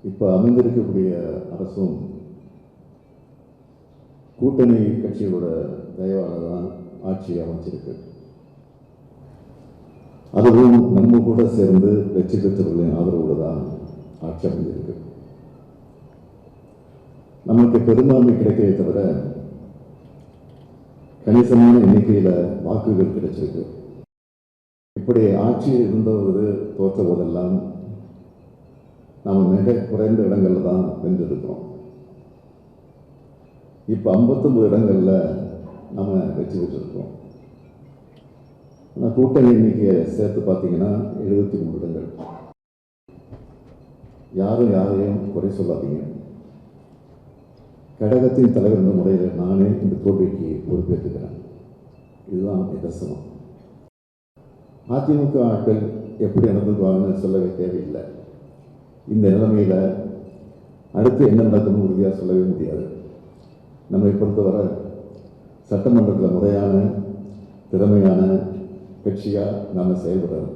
இப்போ அமைந்திருக்கக்கூடிய அரசும் கூட்டணி கட்சிகளோட தயவால தான் ஆட்சி அமைச்சிருக்கு. அதுவும் நம்ம கூட சேர்ந்து வெற்றி பெற்றவர்களின் ஆதரவோடு தான் ஆட்சி அமைந்திருக்கு. நமக்கு பெரும்பான்மை கிடைக்கவே தவிர கணிசமான எண்ணிக்கையில் வாக்குகள் கிடைச்சிருக்கு. இப்படி ஆட்சியில் இருந்தவது தோற்ற போதெல்லாம் நாம் மிக குறைந்த இடங்களில் தான் வென்றிருக்கிறோம். இப்போ 59 இடங்களில் நாம் வெற்றி பெற்றிருக்கிறோம். ஆனால் கூட்டணி எண்ணிக்கையை சேர்த்து பார்த்தீங்கன்னா 73 இடங்கள். யாரும் யாரையும் குறை சொல்லாதீங்க. கழகத்தின் தலைவர் என்ற முறையில் நானே இந்த தோல்விக்கு பொறுப்பேற்றுக்கிறேன். இதுதான் நிதர்சனம். அதிமுக ஆட்கள் எப்படி நடந்துக்குவாங்கன்னு சொல்லவே தேவையில்லை. இந்த நிலைமையில் அடுத்து என்ன நடக்கும்னு உறுதியாக சொல்லவே முடியாது. நம்மை பொறுத்தவரை சட்டமன்றத்தில் முறையான திறமையான கட்சியாக நாம் செயல்படுறோம்.